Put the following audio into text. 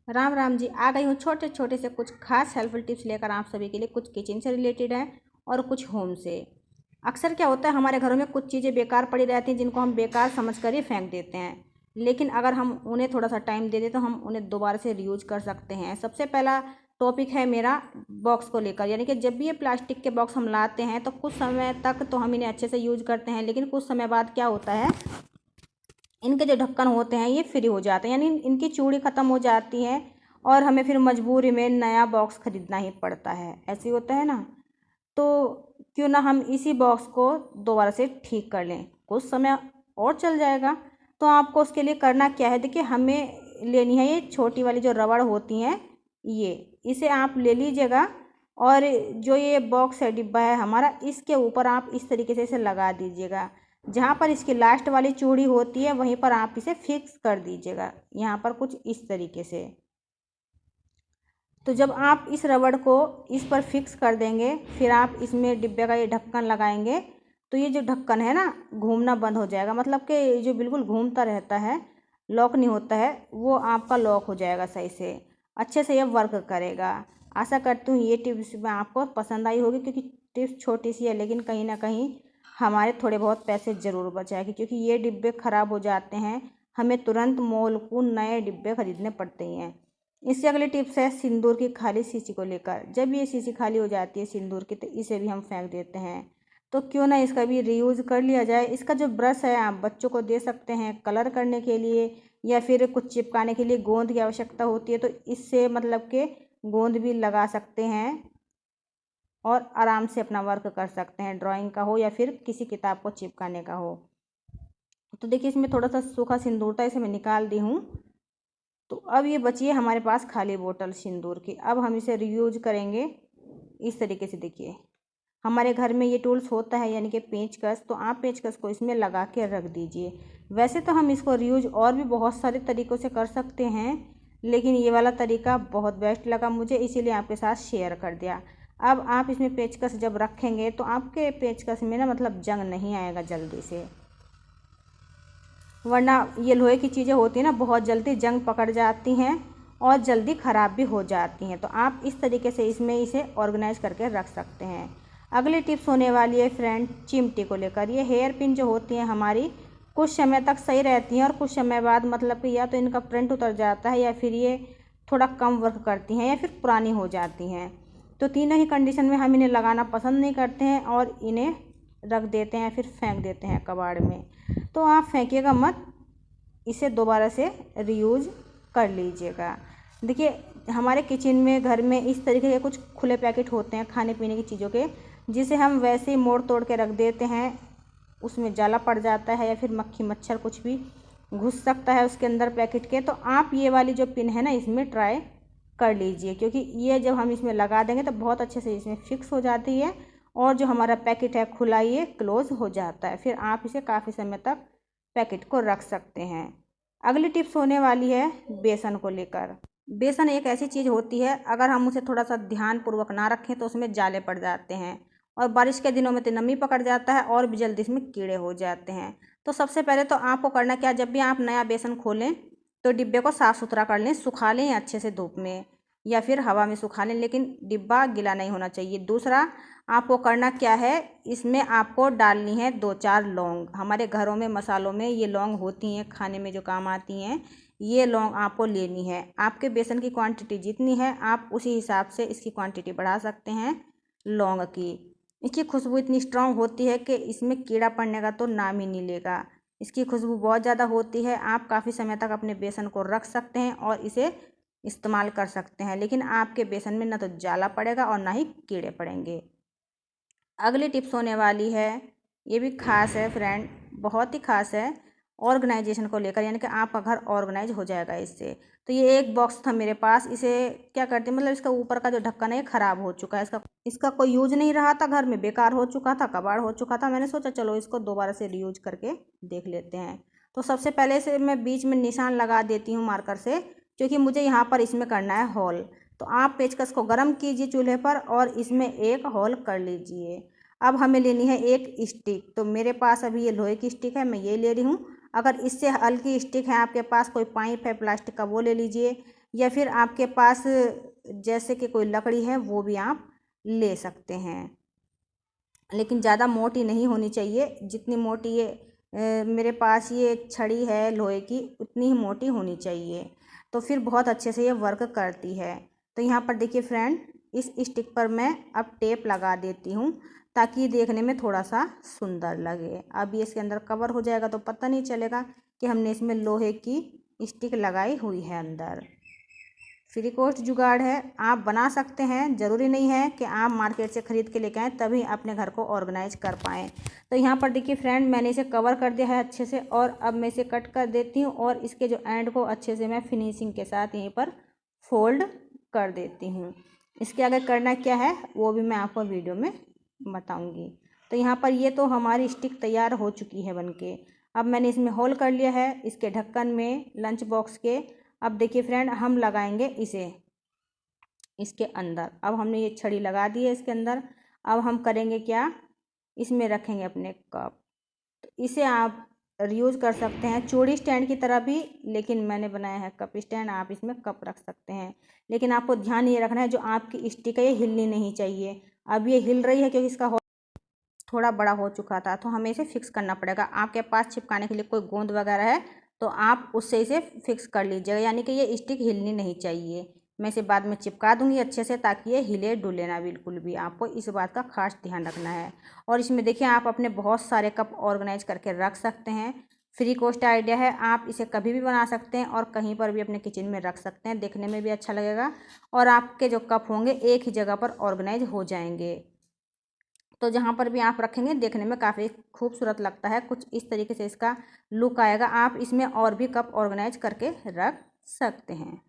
राम राम जी। आ गई हूँ छोटे छोटे से कुछ खास हेल्पफुल टिप्स लेकर आप सभी के लिए। कुछ किचन से रिलेटेड है और कुछ होम से। अक्सर क्या होता है, हमारे घरों में कुछ चीज़ें बेकार पड़ी रहती हैं जिनको हम बेकार समझ कर ही फेंक देते हैं, लेकिन अगर हम उन्हें थोड़ा सा टाइम दे दें तो हम उन्हें दोबारा से रीयूज कर सकते हैं। सबसे पहला टॉपिक है मेरा बॉक्स को लेकर, यानी कि जब भी ये प्लास्टिक के बॉक्स हम लाते हैं तो कुछ समय तक तो हम इन्हें अच्छे से यूज करते हैं, लेकिन कुछ समय बाद क्या होता है, इनके जो ढक्कन होते हैं ये फ्री हो जाते हैं, यानी इनकी चूड़ी ख़त्म हो जाती है और हमें फिर मजबूरी में नया बॉक्स ख़रीदना ही पड़ता है। ऐसे ही होता है ना। तो क्यों ना हम इसी बॉक्स को दोबारा से ठीक कर लें, कुछ समय और चल जाएगा। तो आपको उसके लिए करना क्या है, देखिए हमें लेनी है ये छोटी वाली जो रबड़ होती हैं, ये इसे आप ले लीजिएगा। और जो ये बॉक्स है, डिब्बा है हमारा, इसके ऊपर आप इस तरीके से इसे लगा दीजिएगा। जहाँ पर इसकी लास्ट वाली चूड़ी होती है वहीं पर आप इसे फिक्स कर दीजिएगा, यहाँ पर कुछ इस तरीके से। तो जब आप इस रबड़ को इस पर फिक्स कर देंगे, फिर आप इसमें डिब्बे का ये ढक्कन लगाएंगे, तो ये जो ढक्कन है ना, घूमना बंद हो जाएगा। मतलब कि जो बिल्कुल घूमता रहता है, लॉक नहीं होता है, वो आपका लॉक हो जाएगा सही से, अच्छे से ये वर्क करेगा। आशा करती हूँ ये टिप्स में आपको पसंद आई होगी, क्योंकि टिप्स छोटी सी है लेकिन कहीं ना कहीं हमारे थोड़े बहुत पैसे ज़रूर बचाएगी, क्योंकि ये डिब्बे ख़राब हो जाते हैं, हमें तुरंत मॉल को नए डिब्बे खरीदने पड़ते हैं। इससे अगली टिप्स है सिंदूर की खाली शीशी को लेकर। जब ये शीशी खाली हो जाती है सिंदूर की, तो इसे भी हम फेंक देते हैं। तो क्यों ना इसका भी रीयूज़ कर लिया जाए। इसका जो ब्रश है आप बच्चों को दे सकते हैं कलर करने के लिए, या फिर कुछ चिपकाने के लिए गोंद की आवश्यकता होती है, तो इससे मतलब के गोंद भी लगा सकते हैं और आराम से अपना वर्क कर सकते हैं, ड्राइंग का हो या फिर किसी किताब को चिपकाने का हो। तो देखिए इसमें थोड़ा सा सूखा सिंदूर था, इसे मैं निकाल दी हूँ। तो अब ये बची है हमारे पास खाली बोतल सिंदूर की। अब हम इसे रीयूज करेंगे इस तरीके से। देखिए हमारे घर में ये टूल्स होता है, यानी कि पेंचकस, तो आप पेंचकस को इसमें लगा के रख दीजिए। वैसे तो हम इसको रीयूज और भी बहुत सारे तरीक़ों से कर सकते हैं, लेकिन ये वाला तरीका बहुत बेस्ट लगा मुझे, इसीलिए आपके साथ शेयर कर दिया। अब आप इसमें पेंचकस जब रखेंगे तो आपके पेंचकस में ना मतलब जंग नहीं आएगा जल्दी से, वरना ये लोहे की चीज़ें होती हैं ना, बहुत जल्दी जंग पकड़ जाती हैं और जल्दी ख़राब भी हो जाती हैं। तो आप इस तरीके से इसमें इसे ऑर्गेनाइज करके रख सकते हैं। अगली टिप्स होने वाली है फ्रेंड चिमटी को लेकर। ये हेयर पिन जो होती हैं हमारी, कुछ समय तक सही रहती हैं और कुछ समय बाद मतलब कि या तो इनका प्रिंट उतर जाता है या फिर ये थोड़ा कम वर्क करती हैं या फिर पुरानी हो जाती हैं। तो तीनों ही कंडीशन में हम इन्हें लगाना पसंद नहीं करते हैं और इन्हें रख देते हैं, फिर फेंक देते हैं कबाड़ में। तो आप फेंकिएगा मत, इसे दोबारा से रीयूज कर लीजिएगा। देखिए हमारे किचन में, घर में इस तरीके के कुछ खुले पैकेट होते हैं खाने पीने की चीज़ों के, जिसे हम वैसे ही मोड़ तोड़ के रख देते हैं, उसमें जाला पड़ जाता है या फिर मक्खी मच्छर कुछ भी घुस सकता है उसके अंदर पैकेट के। तो आप ये वाली जो पिन है ना, इसमें ट्राई कर लीजिए, क्योंकि ये जब हम इसमें लगा देंगे तो बहुत अच्छे से इसमें फिक्स हो जाती है और जो हमारा पैकेट है खुला ये क्लोज़ हो जाता है। फिर आप इसे काफ़ी समय तक पैकेट को रख सकते हैं। अगली टिप्स होने वाली है बेसन को लेकर। बेसन एक ऐसी चीज़ होती है, अगर हम उसे थोड़ा सा ध्यानपूर्वक ना रखें तो उसमें जाले पड़ जाते हैं और बारिश के दिनों में तो नमी पकड़ जाता है और भी जल्दी इसमें कीड़े हो जाते हैं। तो सबसे पहले तो आपको करना क्या, जब भी आप नया बेसन खोलें तो डिब्बे को साफ़ सुथरा कर लें, सुखा लें अच्छे से धूप में या फिर हवा में सुखा लें, लेकिन डिब्बा गीला नहीं होना चाहिए। दूसरा आपको करना क्या है, इसमें आपको डालनी है 2-4 लौंग। हमारे घरों में मसालों में ये लौंग होती हैं, खाने में जो काम आती हैं, ये लौंग आपको लेनी है। आपके बेसन की क्वांटिटी जितनी है आप उसी हिसाब से इसकी क्वांटिटी बढ़ा सकते हैं लौंग की। इसकी खुशबू इतनी स्ट्रांग होती है कि इसमें कीड़ा पड़ने का तो नाम ही नहीं लेगा। इसकी खुशबू बहुत ज़्यादा होती है, आप काफ़ी समय तक अपने बेसन को रख सकते हैं और इसे इस्तेमाल कर सकते हैं, लेकिन आपके बेसन में ना तो जाला पड़ेगा और ना ही कीड़े पड़ेंगे। अगली टिप्स होने वाली है, ये भी खास है फ्रेंड, बहुत ही खास है, ऑर्गेनाइजेशन को लेकर, यानी कि आपका घर ऑर्गेनाइज हो जाएगा इससे। तो ये एक बॉक्स था मेरे पास, इसे क्या करते हैं, मतलब इसका ऊपर का जो ढक्कन है ख़राब हो चुका है, इसका कोई यूज नहीं रहा था, घर में बेकार हो चुका था, कबाड़ हो चुका था। मैंने सोचा चलो इसको दोबारा से रीयूज करके देख लेते हैं। तो सबसे पहले से मैं बीच में निशान लगा देती हूँ मार्कर से, क्योंकि मुझे यहाँ पर इसमें करना है होल। तो आप पेचकस को गर्म कीजिए चूल्हे पर और इसमें एक होल कर लीजिए। अब हमें लेनी है एक स्टिक, तो मेरे पास अभी ये लोहे की स्टिक है, मैं ये ले रही हूँ। अगर इससे हल्की स्टिक है आपके पास, कोई पाइप है प्लास्टिक का, वो ले लीजिए, या फिर आपके पास जैसे कि कोई लकड़ी है वो भी आप ले सकते हैं, लेकिन ज़्यादा मोटी नहीं होनी चाहिए। जितनी मोटी ये मेरे पास ये छड़ी है लोहे की, उतनी ही मोटी होनी चाहिए, तो फिर बहुत अच्छे से ये वर्क करती है। तो यहाँ पर देखिए फ्रेंड, इस स्टिक पर मैं अब टेप लगा देती हूँ ताकि देखने में थोड़ा सा सुंदर लगे। अब ये इसके अंदर कवर हो जाएगा तो पता नहीं चलेगा कि हमने इसमें लोहे की स्टिक लगाई हुई है अंदर। फ्री कॉस्ट जुगाड़ है, आप बना सकते हैं। ज़रूरी नहीं है कि आप मार्केट से ख़रीद के लेके आएँ तभी अपने घर को ऑर्गेनाइज कर पाएँ। तो यहाँ पर देखिए फ्रेंड, मैंने इसे कवर कर दिया है अच्छे से, और अब मैं इसे कट कर देती हूँ और इसके जो एंड को अच्छे से मैं फिनिशिंग के साथ यहीं पर फोल्ड कर देती हूँ। इसके आगे करना क्या है वो भी मैं आपको वीडियो में बताऊँगी। तो यहाँ पर ये तो हमारी स्टिक तैयार हो चुकी है बनके। अब मैंने इसमें होल कर लिया है इसके ढक्कन में, लंच बॉक्स के। अब देखिए फ्रेंड, हम लगाएंगे इसे इसके अंदर। अब हमने ये छड़ी लगा दी है इसके अंदर। अब हम करेंगे क्या, इसमें रखेंगे अपने कप। तो इसे आप यूज़ कर सकते हैं चूड़ी स्टैंड की तरह भी, लेकिन मैंने बनाया है कप स्टैंड। आप इसमें कप रख सकते हैं, लेकिन आपको ध्यान ये रखना है जो आपकी स्टिक है ये हिलनी नहीं चाहिए। अब ये हिल रही है क्योंकि इसका थोड़ा बड़ा हो चुका था, तो हमें इसे फिक्स करना पड़ेगा। आपके पास चिपकाने के लिए कोई गोंद वगैरह है तो आप उससे इसे फिक्स कर लीजिएगा, यानी कि ये स्टिक हिलनी नहीं चाहिए। मैं इसे बाद में चिपका दूंगी अच्छे से ताकि ये हिले डुले ना बिल्कुल भी। आपको इस बात का खास ध्यान रखना है। और इसमें देखिए आप अपने बहुत सारे कप ऑर्गेनाइज करके रख सकते हैं। फ्री कॉस्ट आइडिया है, आप इसे कभी भी बना सकते हैं और कहीं पर भी अपने किचन में रख सकते हैं। देखने में भी अच्छा लगेगा और आपके जो कप होंगे एक ही जगह पर ऑर्गेनाइज हो जाएंगे। तो जहाँ पर भी आप रखेंगे देखने में काफ़ी खूबसूरत लगता है। कुछ इस तरीके से इसका लुक आएगा। आप इसमें और भी कप ऑर्गेनाइज करके रख सकते हैं।